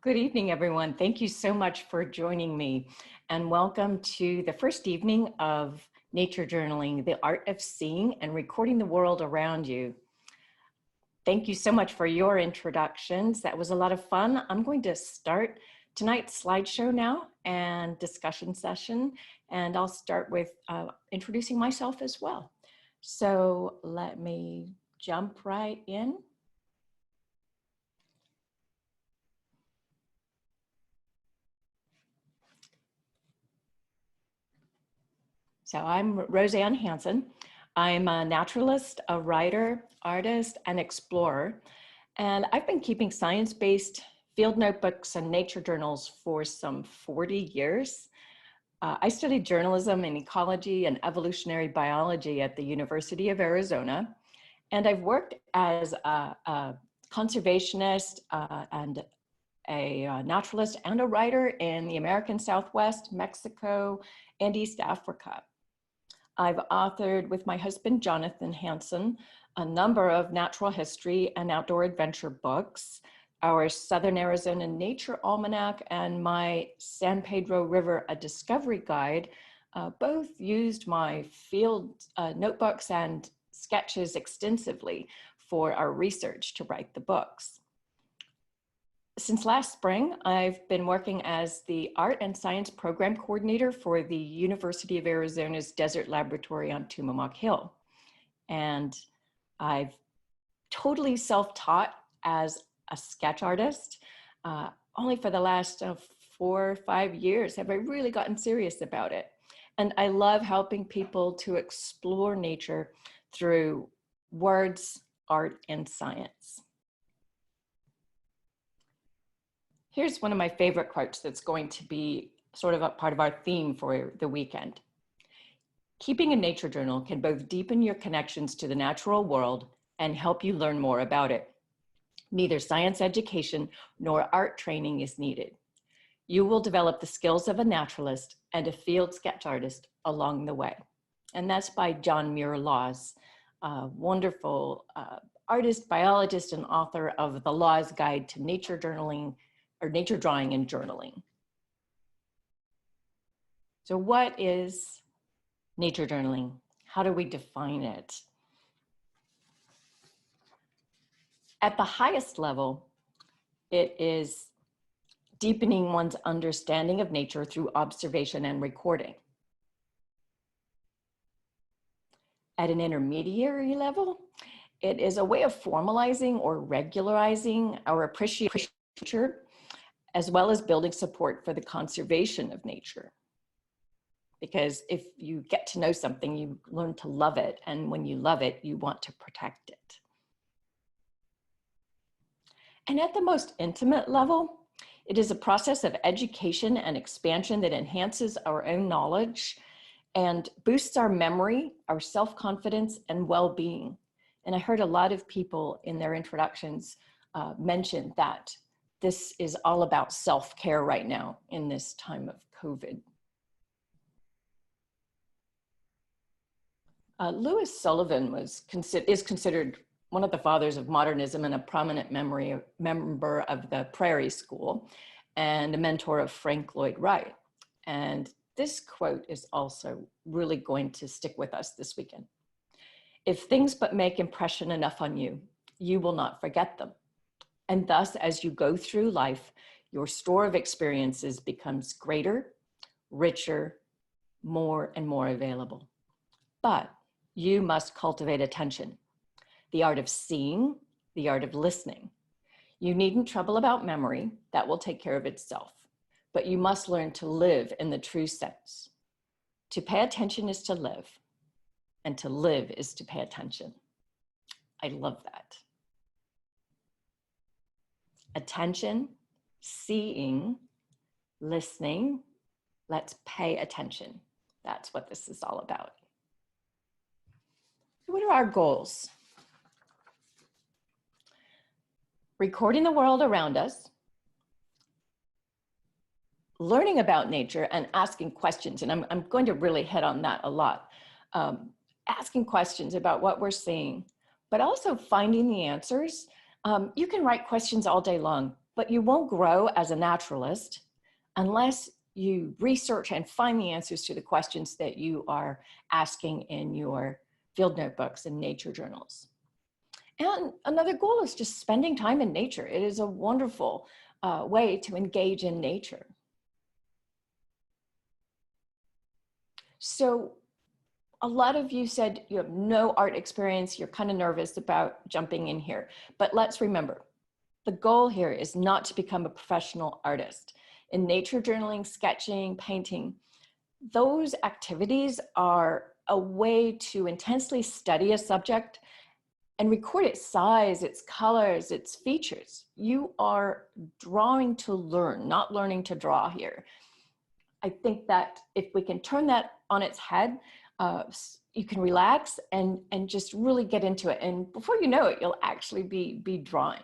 Good evening, everyone. Thank you so much for joining me, and welcome to the first evening of Nature Journaling, the art of seeing and recording the world around you. Thank you so much for your introductions. That was a lot of fun. I'm going to start tonight's slideshow now and discussion session, and I'll start with introducing myself as well. So let me jump right in. So I'm Roseann Hanson. I'm a naturalist, a writer, artist, and explorer. And I've been keeping science-based field notebooks and nature journals for some 40 years. I studied journalism and ecology and evolutionary biology at the University of Arizona. And I've worked as a conservationist and a naturalist and a writer in the American Southwest, Mexico, and East Africa. I've authored with my husband, Jonathan Hanson, a number of natural history and outdoor adventure books, our Southern Arizona Nature Almanac and my San Pedro River, a Discovery Guide. Both used my field notebooks and sketches extensively for our research to write the books. Since last spring, I've been working as the Art and Science Program Coordinator for the University of Arizona's Desert Laboratory on Tumamoc Hill. And I've totally self-taught as a sketch artist. Only for the last 4 or 5 years have I really gotten serious about it. And I love helping people to explore nature through words, art, and science. Here's one of my favorite quotes that's going to be sort of a part of our theme for the weekend. Keeping a nature journal can both deepen your connections to the natural world and help you learn more about it. Neither science education nor art training is needed. You will develop the skills of a naturalist and a field sketch artist along the way. And that's by John Muir Laws, a wonderful artist, biologist, and author of The Laws Guide to Nature Journaling, or nature drawing and journaling. So what is nature journaling? How do we define it? At the highest level, it is deepening one's understanding of nature through observation and recording. At an intermediary level, it is a way of formalizing or regularizing our appreciation of nature, as well as building support for the conservation of nature. Because if you get to know something, you learn to love it. And when you love it, you want to protect it. And at the most intimate level, it is a process of education and expansion that enhances our own knowledge and boosts our memory, our self-confidence, and well-being. And I heard a lot of people in their introductions mention that this is all about self-care right now in this time of COVID. Louis Sullivan is considered one of the fathers of modernism and a prominent member of the Prairie School and a mentor of Frank Lloyd Wright. And this quote is also really going to stick with us this weekend. If things but make impression enough on you, you will not forget them. And thus, as you go through life, your store of experiences becomes greater, richer, more and more available. But you must cultivate attention, the art of seeing, the art of listening. You needn't trouble about memory, that will take care of itself. But you must learn to live in the true sense. To pay attention is to live, and to live is to pay attention. I love that. Attention, seeing, listening. Let's pay attention. That's what this is all about. What are our goals? Recording the world around us, learning about nature and asking questions. And I'm going to really hit on that a lot. Asking questions about what we're seeing, but also finding the answers. You can write questions all day long. but you won't grow as a naturalist unless you research and find the answers to the questions that you are asking in your field notebooks and nature journals. And another goal is just spending time in nature. It is a wonderful way to engage in nature. So a lot of you said you have no art experience, you're kind of nervous about jumping in here. But let's remember, the goal here is not to become a professional artist. In nature journaling, sketching, painting, those activities are a way to intensely study a subject and record its size, its colors, its features. You are drawing to learn, not learning to draw here. I think that if we can turn that on its head, you can relax and just really get into it. And before you know it, you'll actually be drawing.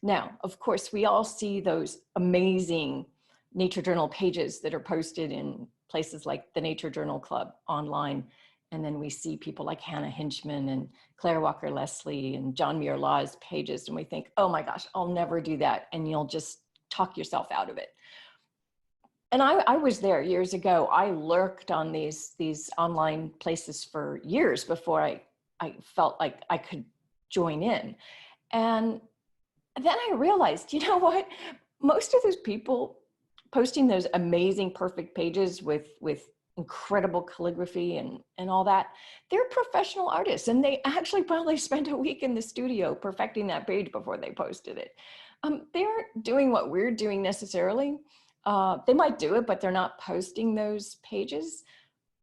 Now, of course, we all see those amazing nature journal pages that are posted in places like the Nature Journal Club online. And then we see people like Hannah Hinchman and Claire Walker Leslie and John Muir Law's pages. And we think, oh my gosh, I'll never do that. And you'll just talk yourself out of it. And I was there years ago. I lurked on these online places for years before I felt like I could join in. And then I realized, you know what? Most of those people posting those amazing, perfect pages with incredible calligraphy and all that, they're professional artists, and they actually probably spent a week in the studio perfecting that page before they posted it. They aren't doing what we're doing necessarily. They might do it, but they're not posting those pages.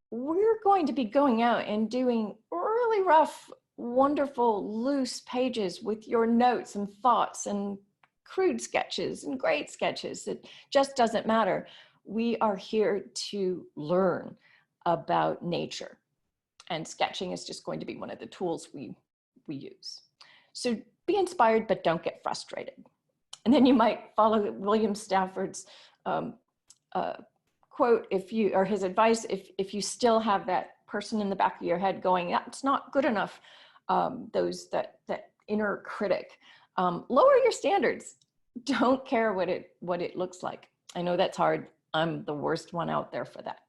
We're going to be going out and doing really rough, wonderful, loose pages with your notes and thoughts and crude sketches and great sketches. It just doesn't matter. We are here to learn about nature, and sketching is just going to be one of the tools we use. So be inspired, but don't get frustrated. And then you might follow William Stafford's quote, or his advice, if you still have that person in the back of your head going, that's not good enough, that inner critic, lower your standards. Don't care what it looks like. I know that's hard. I'm the worst one out there for that.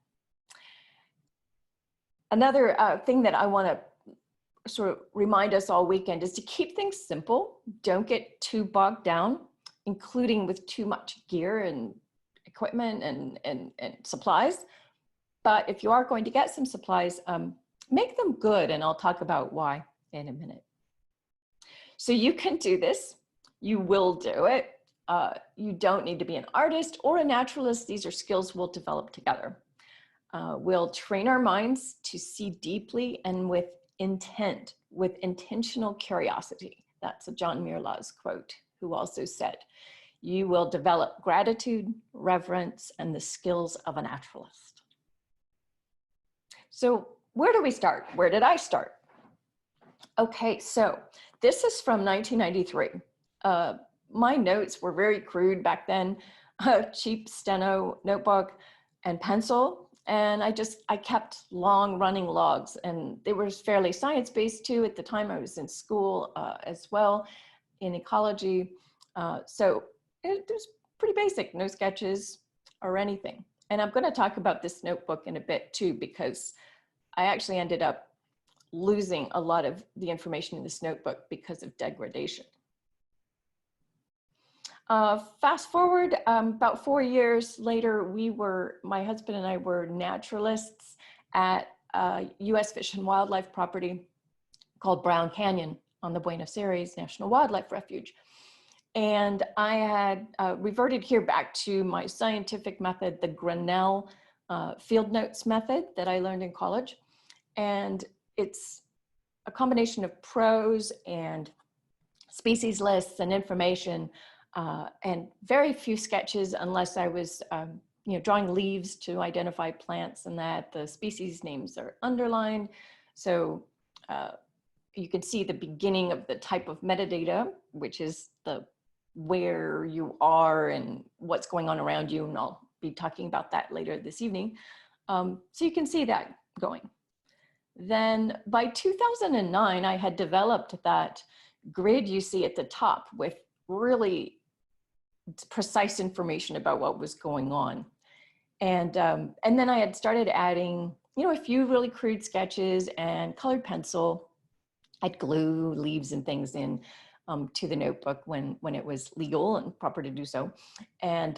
Another thing that I want to sort of remind us all weekend is to keep things simple. Don't get too bogged down, including with too much gear and equipment and supplies. But if you are going to get some supplies, make them good, and I'll talk about why in a minute. So you can do this. You will do it. You don't need to be an artist or a naturalist. These are skills we'll develop together. We'll train our minds to see deeply and with intent, with intentional curiosity. That's a John Muir Law's quote, who also said, you will develop gratitude, reverence, and the skills of a naturalist. So where do we start? Where did I start? Okay, so this is from 1993. My notes were very crude back then, a cheap steno notebook and pencil. And I kept long running logs, and they were fairly science-based too. At the time I was in school as well in ecology. So it was pretty basic, no sketches or anything. And I'm going to talk about this notebook in a bit too, because I actually ended up losing a lot of the information in this notebook because of degradation. Fast forward about 4 years later, my husband and I were naturalists at a U.S. Fish and Wildlife property called Brown Canyon on the Buenos Aires National Wildlife Refuge. And I had reverted here back to my scientific method, the Grinnell field notes method that I learned in college. And it's a combination of prose and species lists and information, and very few sketches unless I was drawing leaves to identify plants, and that the species names are underlined. So you can see the beginning of the type of metadata, which is where you are and what's going on around you. And I'll be talking about that later this evening. So you can see that going. Then by 2009, I had developed that grid you see at the top with really precise information about what was going on. And then I had started adding, a few really crude sketches and colored pencil. I'd glue leaves and things in to the notebook when it was legal and proper to do so. And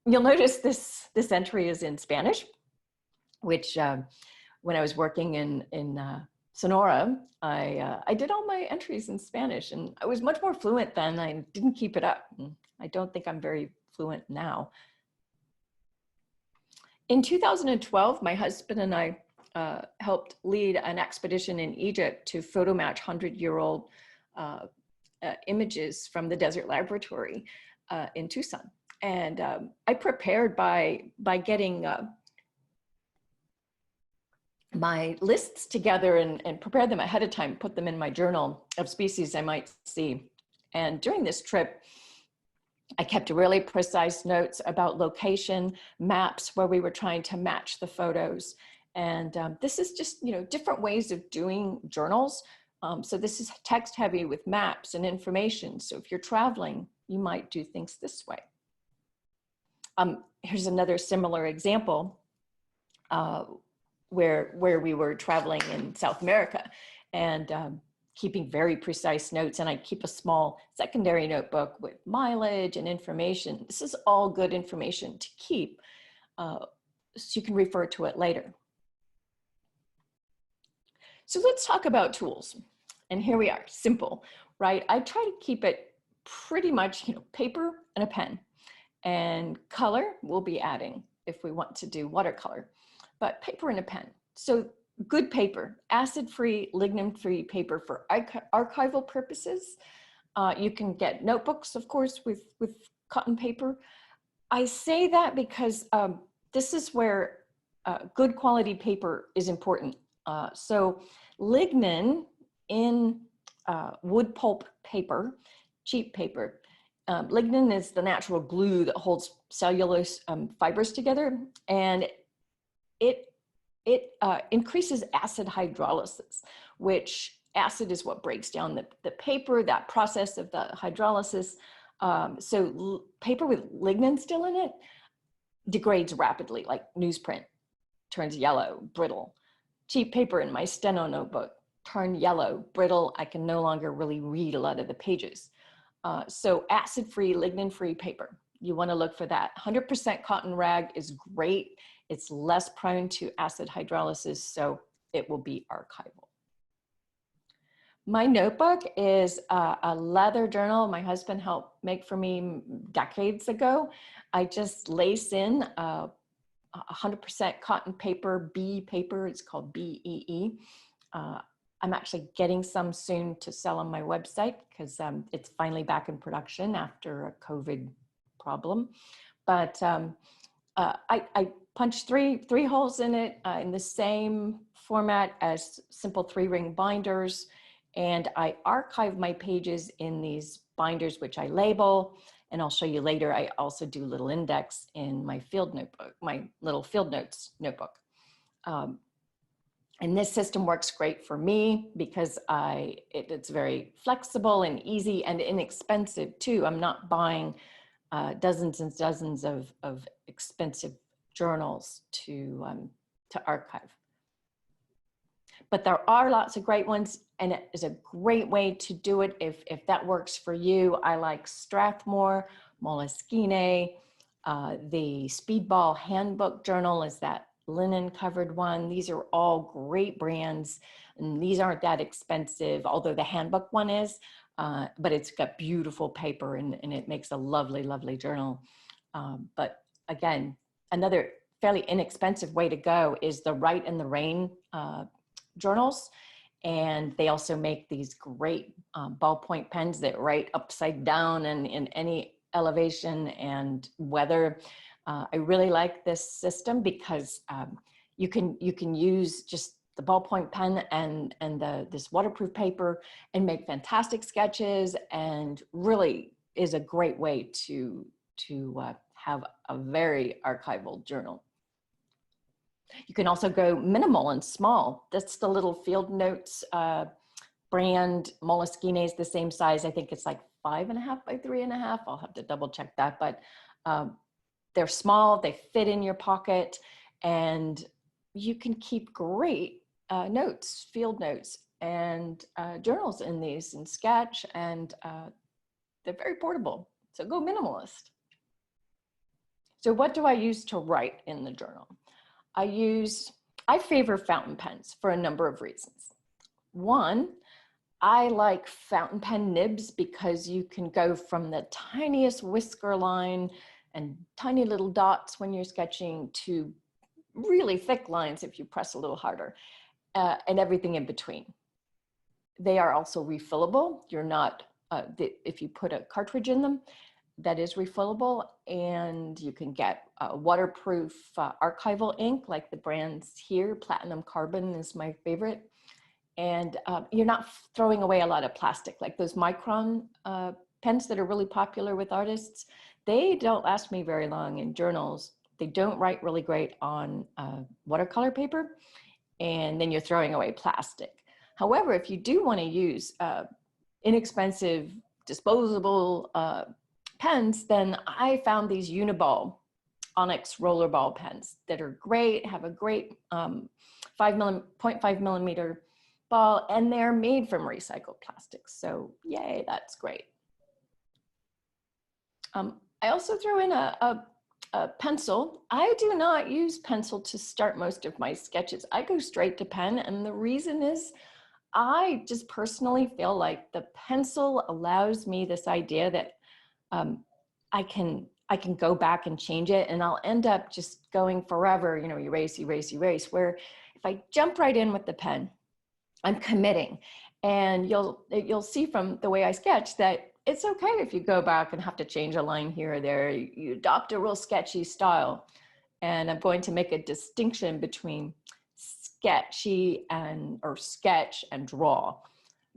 you'll notice this entry is in Spanish, which when I was working in Sonora, I did all my entries in Spanish, and I was much more fluent then. I didn't keep it up. I don't think I'm very fluent now. In 2012, my husband and I helped lead an expedition in Egypt to photo match 100-year-old images from the Desert Laboratory in Tucson. And I prepared by getting my lists together and prepared them ahead of time, put them in my journal of species I might see. And during this trip, I kept really precise notes about location, maps where we were trying to match the photos. And this is just, different ways of doing journals. So this is text heavy with maps and information. So if you're traveling, you might do things this way. Here's another similar example where we were traveling in South America and keeping very precise notes. And I keep a small secondary notebook with mileage and information. This is all good information to keep so you can refer to it later. So let's talk about tools. And here we are, simple, right? I try to keep it pretty much, paper and a pen. And color we'll be adding if we want to do watercolor, but paper and a pen. So good paper, acid-free, lignin-free paper for archival purposes. You can get notebooks, of course, with cotton paper. I say that because this is where good quality paper is important. So lignin in wood pulp paper, cheap paper, lignin is the natural glue that holds cellulose fibers together, and it increases acid hydrolysis, which acid is what breaks down the paper, that process of the hydrolysis. So paper with lignin still in it degrades rapidly, like newsprint, turns yellow, brittle. Cheap paper in my steno notebook turned yellow, brittle. I can no longer really read a lot of the pages. So acid-free, lignin-free paper. You want to look for that. 100% cotton rag is great. It's less prone to acid hydrolysis, so it will be archival. My notebook is a leather journal my husband helped make for me decades ago. I just lace in 100% cotton paper, B paper, it's called BEE. I'm actually getting some soon to sell on my website because it's finally back in production after a COVID problem. But I punched three holes in it in the same format as simple 3-ring binders. And I archive my pages in these binders, which I label. And I'll show you later, I also do a little index in my field notebook, my little field notes notebook. And this system works great for me because it's very flexible and easy and inexpensive too. I'm not buying dozens and dozens of expensive journals to archive. But there are lots of great ones, and it is a great way to do it if that works for you. I like Strathmore, Moleskine, the Speedball Handbook Journal is that linen covered one. These are all great brands, and these aren't that expensive, although the handbook one is, but it's got beautiful paper and it makes a lovely, lovely journal. But again, another fairly inexpensive way to go is the Write in the Rain journals. And they also make these great ballpoint pens that write upside down and in any elevation and weather. I really like this system because you can use just the ballpoint pen and this waterproof paper and make fantastic sketches, and really is a great way to have a very archival journal. You can also go minimal and small. That's the little field notes brand Moleskine is the same size. I think it's like 5.5 by 3.5. I'll have to double check that, but they're small, they fit in your pocket, and you can keep great notes, field notes, and journals in these, and sketch, and they're very portable. So go minimalist. So what do I use to write in the journal? I favor fountain pens for a number of reasons. One, I like fountain pen nibs because you can go from the tiniest whisker line and tiny little dots when you're sketching to really thick lines if you press a little harder, and everything in between. They are also refillable. You're not, if you put a cartridge in them, that is refillable, and you can get waterproof archival ink like the brands here. Platinum Carbon is my favorite. And you're not throwing away a lot of plastic, like those micron pens that are really popular with artists. They don't last me very long in journals. They don't write really great on watercolor paper, and then you're throwing away plastic. However, if you do want to use inexpensive disposable pens, then I found these Uniball Onyx rollerball pens that are great, have a great 0.5 millimeter ball, and they're made from recycled plastics. So yay, that's great. I also throw in a pencil. I do not use pencil to start most of my sketches. I go straight to pen, and the reason is I just personally feel like the pencil allows me this idea that I can go back and change it, and I'll end up just going forever, you know, erase, erase, erase, where if I jump right in with the pen, I'm committing. And you'll see from the way I sketch that it's okay if you go back and have to change a line here or there. You adopt a real sketchy style. And I'm going to make a distinction between sketchy or sketch and draw.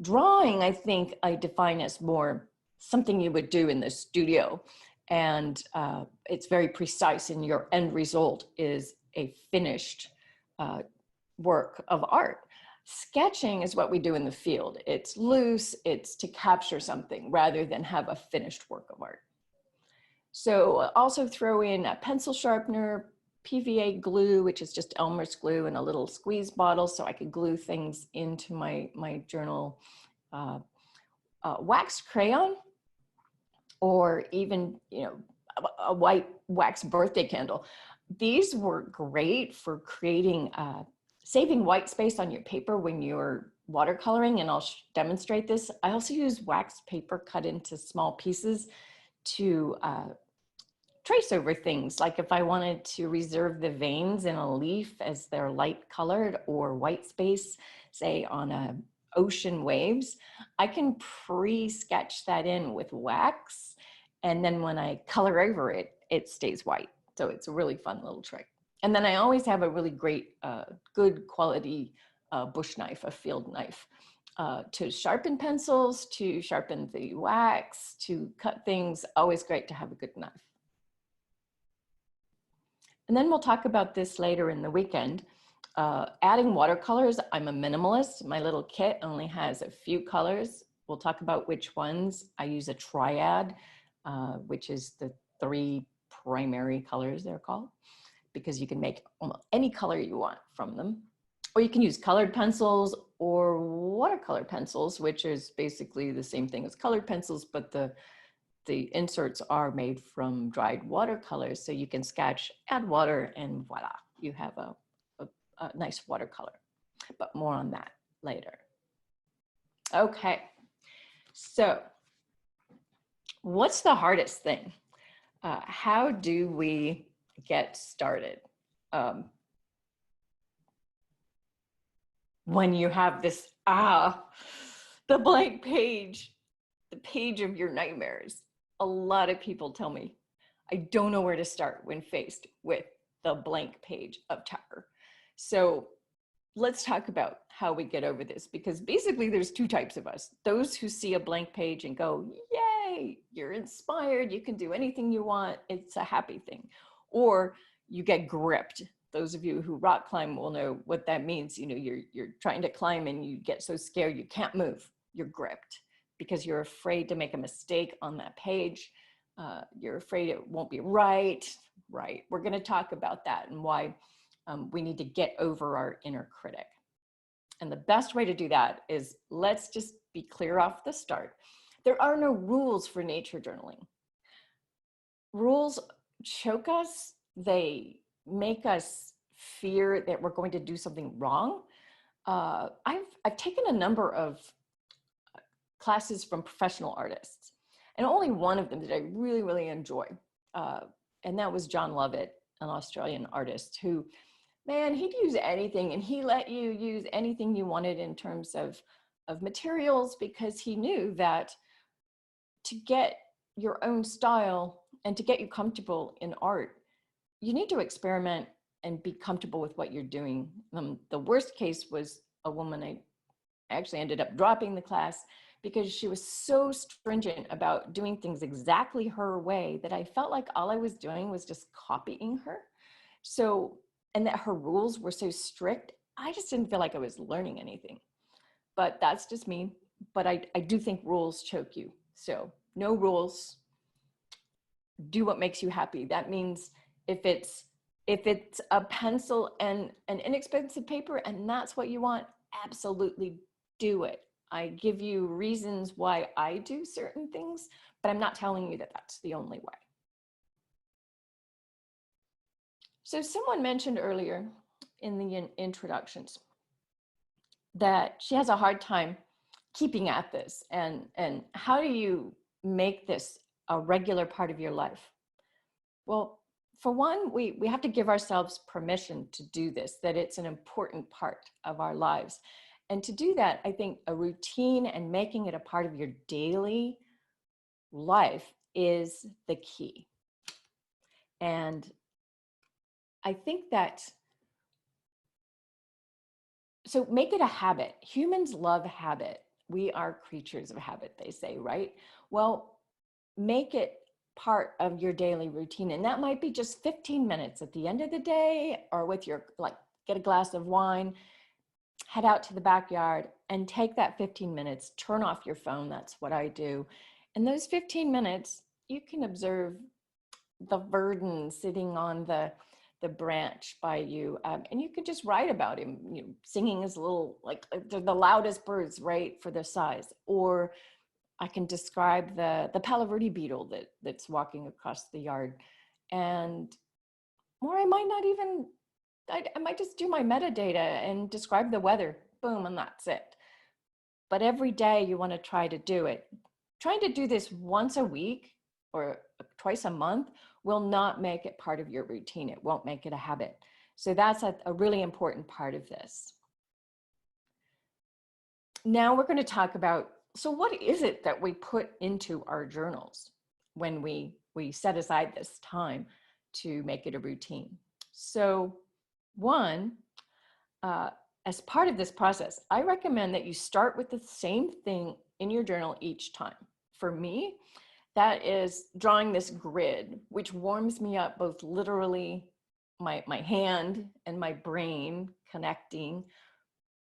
Drawing, I think I define as more something you would do in the studio. And it's very precise, and your end result is a finished work of art. Sketching is what we do in the field. It's loose, it's to capture something rather than have a finished work of art. So also throw in a pencil sharpener, PVA glue, which is just Elmer's glue, and a little squeeze bottle so I could glue things into my journal. Wax crayon, or even, you know, a white wax birthday candle. These were great for creating saving white space on your paper when you're watercoloring, and I'll demonstrate this. I also use wax paper cut into small pieces to trace over things. Like if I wanted to reserve the veins in a leaf as they're light colored, or white space, say on ocean waves, I can pre-sketch that in with wax. And then when I color over it, it stays white. So it's a really fun little trick. And then I always have a really great, good quality bush knife, a field knife, to sharpen pencils, to sharpen the wax, to cut things. Always great to have a good knife. And then we'll talk about this later in the weekend. Adding watercolors, I'm a minimalist. My little kit only has a few colors. We'll talk about which ones. I use a triad, which is the 3 primary colors they're called, because you can make almost any color you want from them. Or you can use colored pencils or watercolor pencils, which is basically the same thing as colored pencils, but the inserts are made from dried watercolors. So you can sketch, add water, and voila, you have a nice watercolor. But more on that later. Okay, so what's the hardest thing? How do we get started? When you have this, the blank page, the page of your nightmares. A lot of people tell me, I don't know where to start when faced with the blank page of terror. So let's talk about how we get over this, because basically there's 2 types of us. Those who see a blank page and go, yay, you're inspired, you can do anything you want, it's a happy thing. Or you get gripped those of you who rock climb will know what that means. You know, you're trying to climb and you get so scared you can't move. You're gripped because you're afraid to make a mistake on that page. You're afraid it won't be right. Right. We're going to talk about that and why we need to get over our inner critic. And the best way to do that is, let's just be clear off the start. There are no rules for nature journaling. Rules choke us. They make us fear that we're going to do something wrong. I've taken a number of classes from professional artists, and only one of them that I really, really enjoy. And that was John Lovett, an Australian artist who, man, he'd use anything, and he let you use anything you wanted in terms of materials, because he knew that to get your own style and to get you comfortable in art, you need to experiment and be comfortable with what you're doing. The worst case was a woman. I actually ended up dropping the class because she was so stringent about doing things exactly her way that I felt like all I was doing was just copying her. So, and that her rules were so strict, I just didn't feel like I was learning anything. But that's just me. But I do think rules choke you. So no rules. Do what makes you happy. That means if it's a pencil and an inexpensive paper and that's what you want, absolutely do it. I give you reasons why I do certain things, but I'm not telling you that that's the only way. So someone mentioned earlier in the introductions that she has a hard time keeping at this, and how do you make this a regular part of your life? Well, for one, we have to give ourselves permission to do this, that it's an important part of our lives. And to do that, I think a routine and making it a part of your daily life is the key. And I think that, so make it a habit. Humans love habit. We are creatures of habit, they say, right? Well, make it part of your daily routine. And that might be just 15 minutes at the end of the day, or with your, like, get a glass of wine, head out to the backyard and take that 15 minutes, turn off your phone. That's what I do. And those 15 minutes, you can observe the verdin sitting on the branch by you. And you can just write about him, you know, singing his little, like they're the loudest birds, right, for their size. Or I can describe the palo verde beetle that's walking across the yard. And, or I might not even, I might just do my metadata and describe the weather, boom, and that's it. But every day you want to try to do it. Trying to do this once a week or twice a month will not make it part of your routine. It won't make it a habit. So that's a really important part of this. Now we're going to talk about, so what is it that we put into our journals when we set aside this time to make it a routine? So one, as part of this process, I recommend that you start with the same thing in your journal each time. For me, that is drawing this grid, which warms me up, both literally my hand and my brain connecting,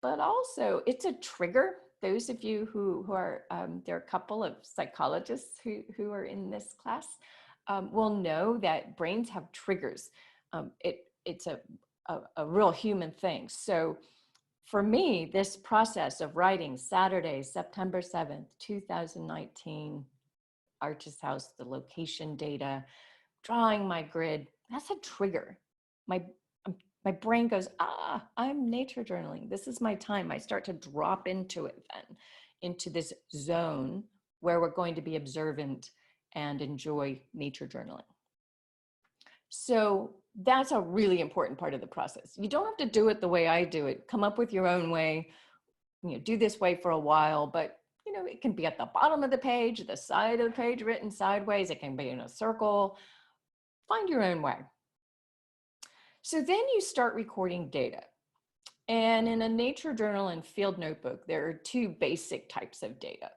but also it's a trigger. Those of you who are, there are a couple of psychologists who are in this class, will know that brains have triggers. It's a real human thing. So for me, this process of writing Saturday, September 7th, 2019, Arches House, the location data, drawing my grid, that's a trigger. My brain goes, I'm nature journaling. This is my time. I start to drop into it then, into this zone where we're going to be observant and enjoy nature journaling. So that's a really important part of the process. You don't have to do it the way I do it. Come up with your own way, you know, do this way for a while, but you know, it can be at the bottom of the page, the side of the page written sideways. It can be in a circle. Find your own way. So then you start recording data. And in a nature journal and field notebook, there are two basic types of data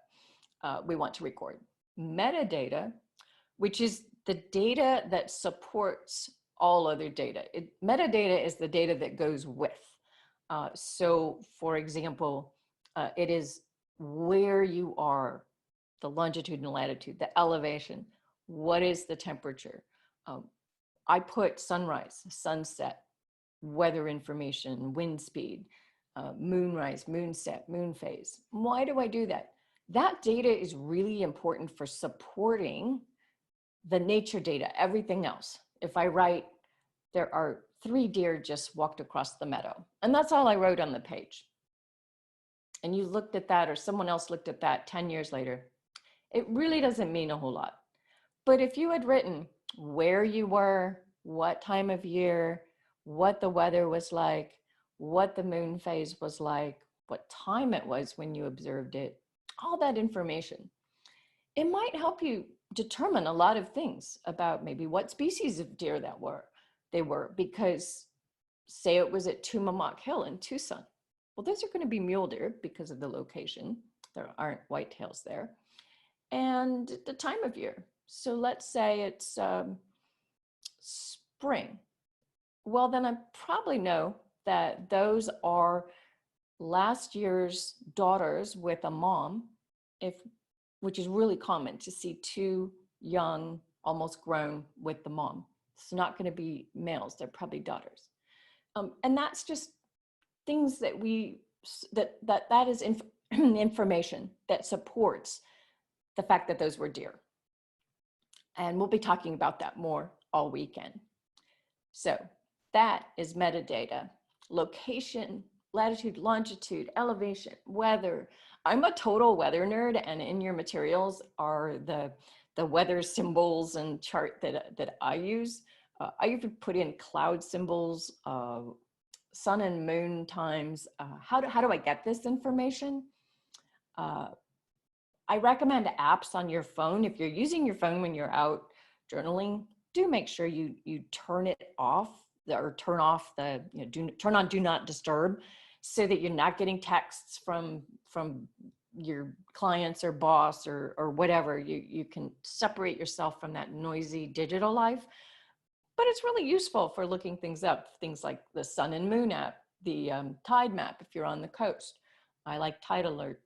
we want to record. Metadata, which is the data that supports all other data. Metadata is the data that goes with. So for example, it is where you are, the longitude and latitude, the elevation, what is the temperature. I put sunrise, sunset, weather information, wind speed, moonrise, moonset, moon phase. Why do I do that? That data is really important for supporting the nature data, everything else. If I write, there are 3 deer just walked across the meadow, and that's all I wrote on the page, and you looked at that, or someone else looked at that 10 years later, it really doesn't mean a whole lot. But if you had written where you were, what time of year, what the weather was like, what the moon phase was like, what time it was when you observed it, all that information, it might help you determine a lot of things about maybe what species of deer they were, because say it was at Tumamock Hill in Tucson. Well, those are going to be mule deer because of the location. There aren't whitetails there. And the time of year. So let's say it's spring. Well, then I probably know that those are last year's daughters with a mom, which is really common to see 2 young, almost grown with the mom. It's not going to be males, they're probably daughters. And that's just things that that is information that supports the fact that those were deer. And we'll be talking about that more all weekend. So that is metadata: location, latitude, longitude, elevation, weather. I'm a total weather nerd, and in your materials are the weather symbols and chart that I use. I even put in cloud symbols, sun and moon times. How do I get this information? I recommend apps on your phone. If you're using your phone when you're out journaling, do make sure you turn it off, or turn off the, turn on do not disturb, so that you're not getting texts from your clients or boss or whatever. You can separate yourself from that noisy digital life. But it's really useful for looking things up, things like the Sun and Moon app, the Tide map if you're on the coast. I like Tide Alert,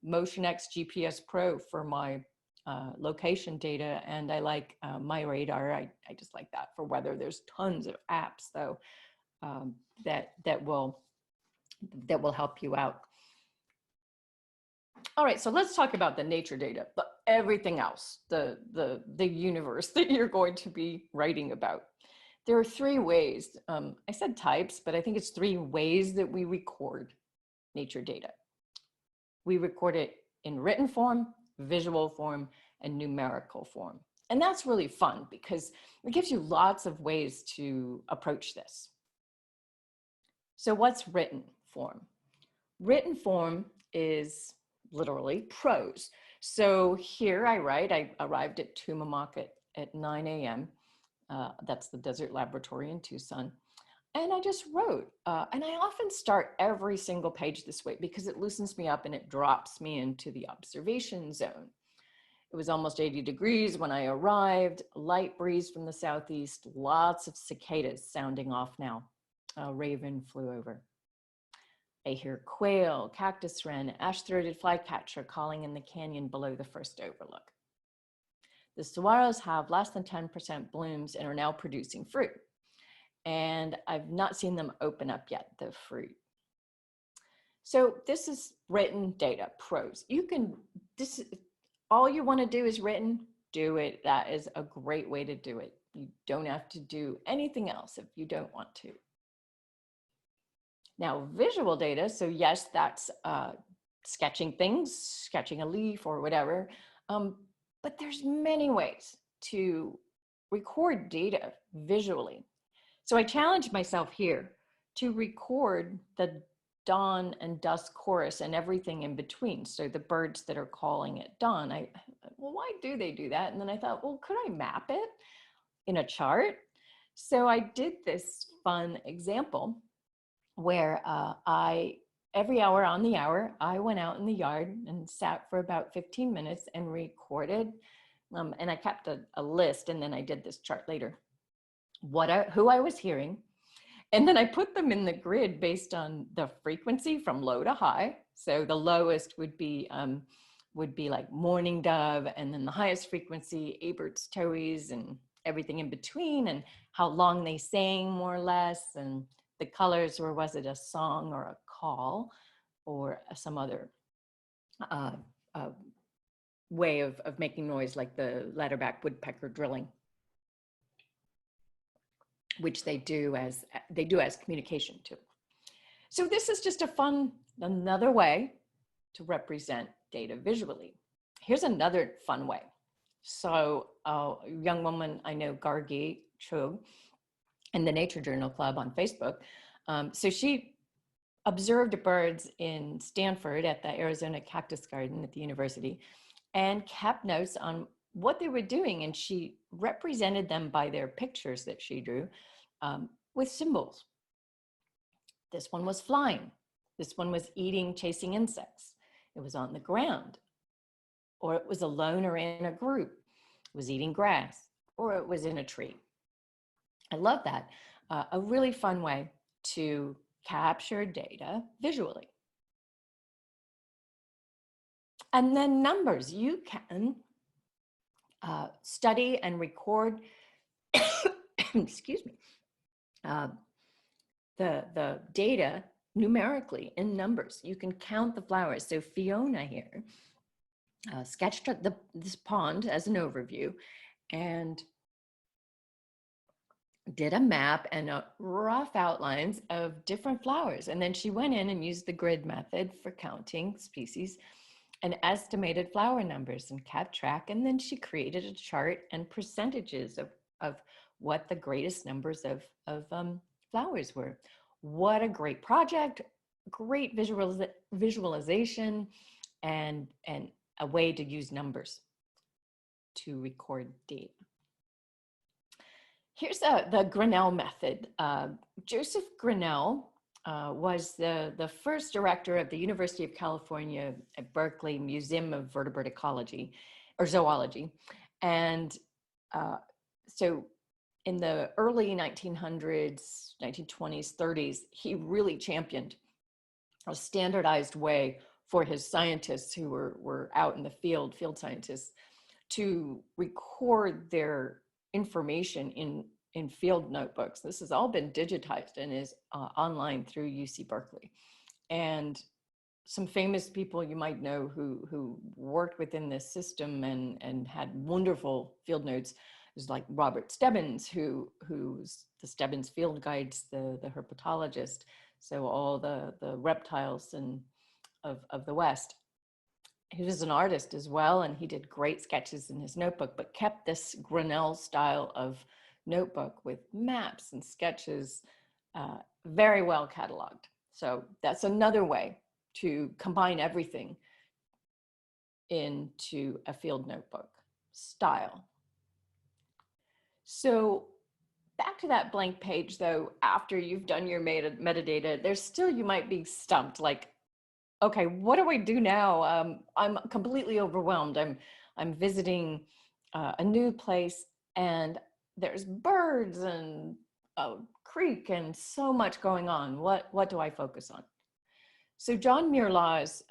MotionX GPS Pro for my location data, and I like My Radar. I just like that for weather. There's tons of apps though that will help you out. All right, so let's talk about the nature data, but everything else, the universe that you're going to be writing about. There are 3 ways. I said types, but I think it's 3 ways that we record nature data. We record it in written form, visual form, and numerical form. And that's really fun because it gives you lots of ways to approach this. So what's written form? Written form is literally prose. So here I write, I arrived at Tumamock at 9 a.m. That's the Desert Laboratory in Tucson. And I just wrote, and I often start every single page this way because it loosens me up and it drops me into the observation zone. It was almost 80 degrees when I arrived, light breeze from the southeast, lots of cicadas sounding off now. A raven flew over. I hear quail, cactus wren, ash-throated flycatcher calling in the canyon below the first overlook. The saguaros have less than 10% blooms and are now producing fruit. And I've not seen them open up yet, the fruit. So this is written data, prose. All you want to do is written, do it. That is a great way to do it. You don't have to do anything else if you don't want to. Now, visual data, so yes, that's sketching things, sketching a leaf or whatever, but there's many ways to record data visually. So I challenged myself here to record the dawn and dusk chorus and everything in between. So the birds that are calling at dawn, well, why do they do that? And then I thought, well, could I map it in a chart? So I did this fun example where every hour on the hour, I went out in the yard and sat for about 15 minutes and recorded. And I kept a list, and then I did this chart later. who I was hearing. And then I put them in the grid based on the frequency from low to high. So the lowest would be like mourning dove, and then the highest frequency, Abert's towies, and everything in between, and how long they sang more or less, and the colors, or was it a song or a call or some other uh, uh, way of making noise, like the leatherback woodpecker drilling, which they do as communication too. So this is just another way to represent data visually. Here's another fun way. So a young woman I know, Gargi Chug, in the Nature Journal Club on Facebook. So she observed birds in Stanford at the Arizona Cactus Garden at the university and kept notes on what they were doing. And she represented them by their pictures that she drew with symbols. This one was flying. This one was eating, chasing insects. It was on the ground, or it was alone or in a group. It was eating grass, or it was in a tree. I love that. A really fun way to capture data visually. And then numbers. You can study and record, excuse me, the data numerically in numbers. You can count the flowers. So Fiona here sketched this pond as an overview and did a map and rough outlines of different flowers. And then she went in and used the grid method for counting species and estimated flower numbers and kept track. And then she created a chart and percentages of what the greatest numbers of flowers were. What a great project, great visualization, and a way to use numbers to record data. Here's the Grinnell method. Joseph Grinnell was the first director of the University of California at Berkeley Museum of Vertebrate Ecology, or Zoology. And so in the early 1900s, 1920s, 30s, he really championed a standardized way for his scientists who were out in the field scientists, to record their information in field notebooks. This has all been digitized and is online through UC Berkeley. And some famous people you might know who worked within this system and had wonderful field notes is like Robert Stebbins, who's the Stebbins Field Guides, the herpetologist. So all the reptiles of the West. He was an artist as well, and he did great sketches in his notebook, but kept this Grinnell style of notebook with maps and sketches, very well cataloged. So that's another way to combine everything into a field notebook style. So back to that blank page though, after you've done your metadata, there's still, you might be stumped, like, okay, what do I do now? I'm completely overwhelmed. I'm visiting a new place, and there's birds and a creek and so much going on. What do I focus on? So John Muir-Laws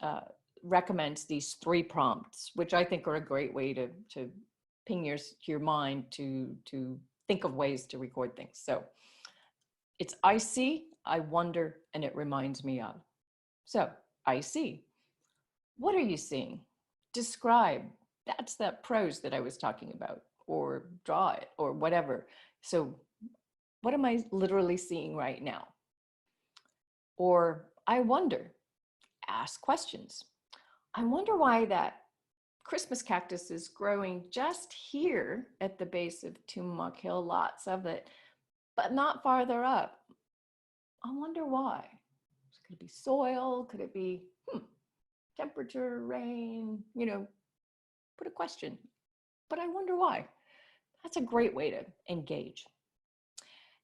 recommends these 3 prompts, which I think are a great way to ping your mind to think of ways to record things. So it's I see, I wonder, and it reminds me of. So I see. What are you seeing? Describe. That's that prose that I was talking about, or draw it, or whatever. So what am I literally seeing right now? Or I wonder. Ask questions. I wonder why that Christmas cactus is growing just here at the base of Tumamook Hill, lots of it, but not farther up. I wonder why. Could it be soil? Could it be temperature, rain? You know, put a question. But I wonder why. That's a great way to engage.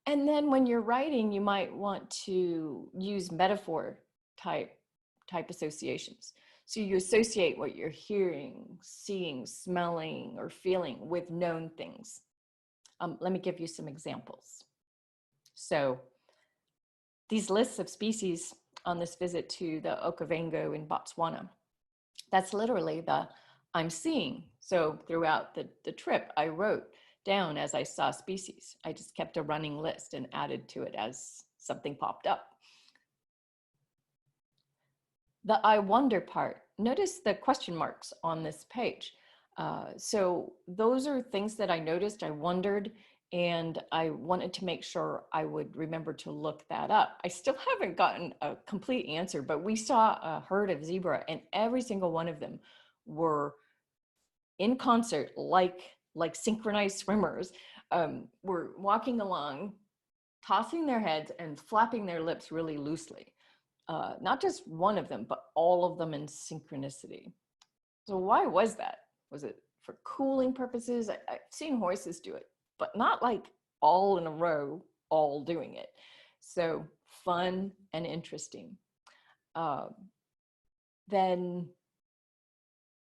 And then when you're writing, you might want to use metaphor type associations. So you associate what you're hearing, seeing, smelling, or feeling with known things. Let me give you some examples. So these lists of species on this visit to the Okavango in Botswana, that's literally the I'm seeing. So throughout the trip, I wrote down as I saw species. I just kept a running list and added to it as something popped up. The I wonder part, notice the question marks on this page. So those are things that I noticed, I wondered, and I wanted to make sure I would remember to look that up. I still haven't gotten a complete answer, but we saw a herd of zebra and every single one of them were in concert, like synchronized swimmers, were walking along, tossing their heads and flapping their lips really loosely. Not just one of them, but all of them in synchronicity. So why was that? Was it for cooling purposes? I've seen horses do it, but not like all in a row, all doing it. So fun and interesting. Then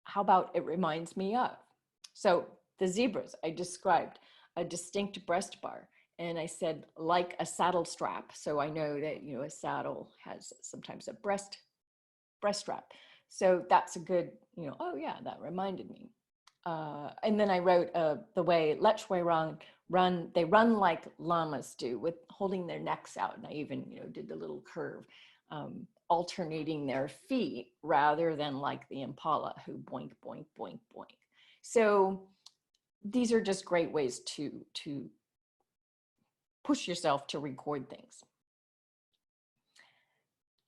how about it reminds me of? So the zebras, I described a distinct breast bar. And I said, like a saddle strap. So I know that, you know, a saddle has sometimes a breast strap. So that's a good, you know, oh yeah, that reminded me. And then I wrote the way Lechwe run, they run like llamas do, with holding their necks out. And I even, you know, did the little curve, alternating their feet rather than like the impala who boink, boink, boink, boink. So these are just great ways to push yourself to record things.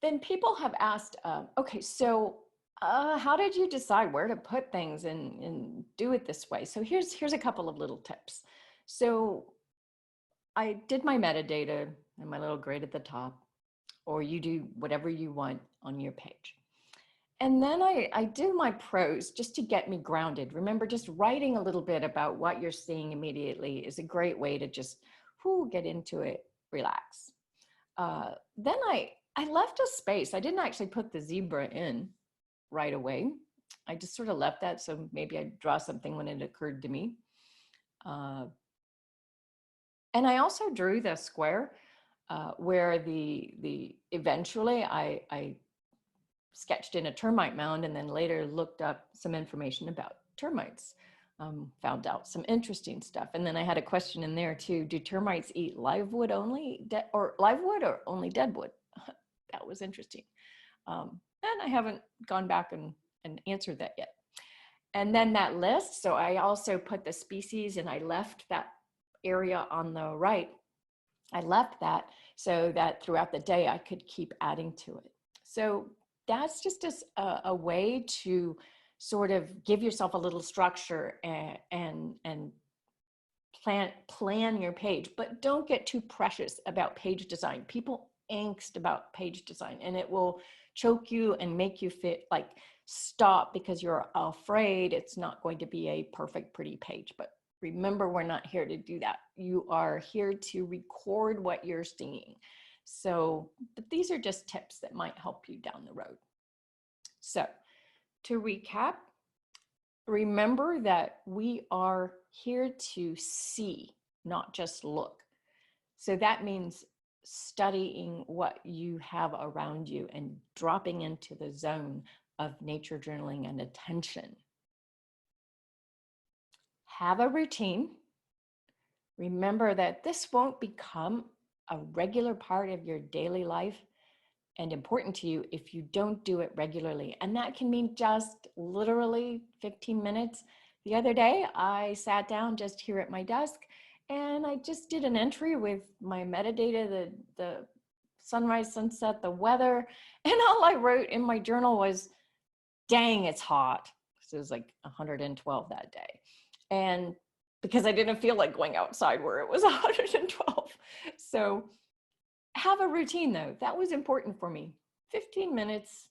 Then people have asked, okay, so how did you decide where to put things and do it this way? So here's a couple of little tips. So I did my metadata and my little grid at the top, or you do whatever you want on your page. And then I do my prose just to get me grounded. Remember, just writing a little bit about what you're seeing immediately is a great way to just get into it, relax. Then I left a space. I didn't actually put the zebra in right away. I just sort of left that, so maybe I'd draw something when it occurred to me. And I also drew the square where the eventually I sketched in a termite mound and then later looked up some information about termites. Found out some interesting stuff. And then I had a question in there too. Do termites eat live wood only, or live wood or only dead wood? That was interesting. And I haven't gone back and answered that yet. And then that list, so I also put the species and I left that area on the right. I left that so that throughout the day I could keep adding to it. So that's just a way to sort of give yourself a little structure and plan your page, but don't get too precious about page design. People angst about page design and it will choke you and make you stop because you're afraid it's not going to be a perfect, pretty page. But remember, we're not here to do that. You are here to record what you're seeing. So, but these are just tips that might help you down the road. So to recap, remember that we are here to see, not just look. So that means studying what you have around you and dropping into the zone of nature journaling and attention. Have a routine. Remember that this won't become a regular part of your daily life and important to you if you don't do it regularly. And that can mean just literally 15 minutes. The other day, I sat down just here at my desk and I just did an entry with my metadata, the sunrise, sunset, the weather. And all I wrote in my journal was, dang, it's hot. So it was like 112 that day. And because I didn't feel like going outside where it was 112. So have a routine though. That was important for me. 15 minutes,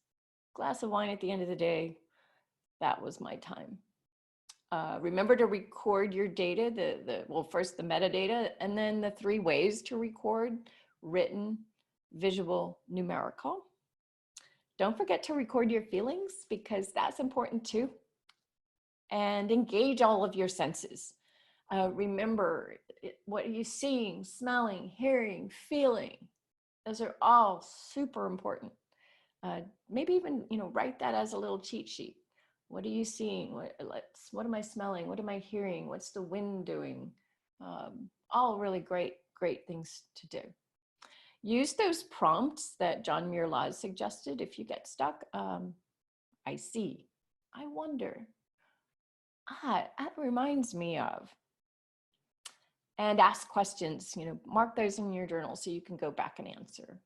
glass of wine at the end of the day. That was my time. Remember to record your data, well, first the metadata, and then the 3 ways to record: written, visual, numerical. Don't forget to record your feelings because that's important too. And engage all of your senses. Remember, what are you seeing, smelling, hearing, feeling? Those are all super important. Maybe even, write that as a little cheat sheet. What are you seeing? What am I smelling? What am I hearing? What's the wind doing? All really great things to do. Use those prompts that John Muir Laws suggested if you get stuck. I see. I wonder. That reminds me of. And ask questions, mark those in your journal so you can go back and answer.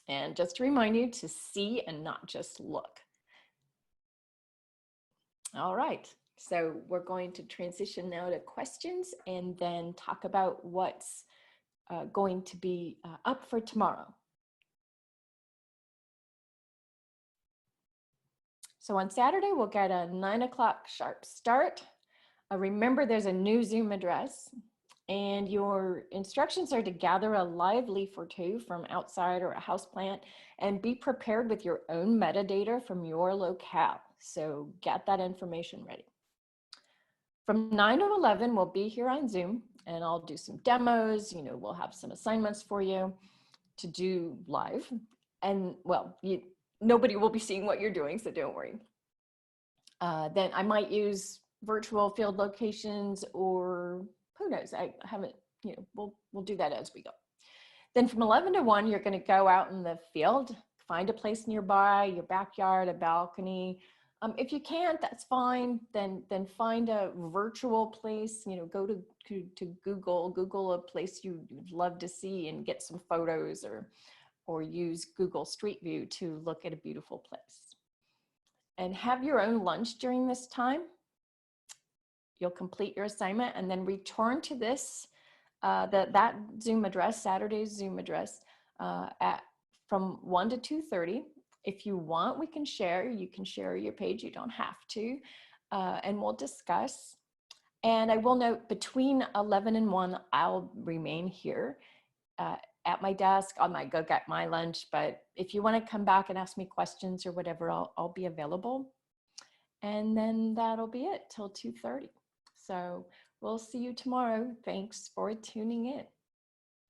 And just to remind you to see and not just look. All right, so we're going to transition now to questions and then talk about what's going to be up for tomorrow. So on Saturday, we'll get a 9 o'clock sharp start. Remember, there's a new Zoom address, and your instructions are to gather a live leaf or two from outside or a houseplant and be prepared with your own metadata from your locale. So get that information ready. From 9 to 11, we'll be here on Zoom, and I'll do some demos. We'll have some assignments for you to do live. And well, nobody will be seeing what you're doing, so don't worry. Then I might use virtual field locations, or who knows, I haven't, we'll do that as we go. Then from 11 to 1, you're going to go out in the field, find a place nearby, your backyard, a balcony. If you can't, that's fine. Then find a virtual place. Go to Google a place you'd love to see and get some photos, or use Google Street View to look at a beautiful place. And have your own lunch during this time. You'll complete your assignment and then return to this, that Zoom address, Saturday's Zoom address, from 1 to 2:30. If you want, we can share. You can share your page. You don't have to. And we'll discuss. And I will note, between 11 and 1, I'll remain here at my desk. I might go get my lunch, but if you want to come back and ask me questions or whatever, I'll be available. And then that'll be it till 2:30. So we'll see you tomorrow. Thanks for tuning in.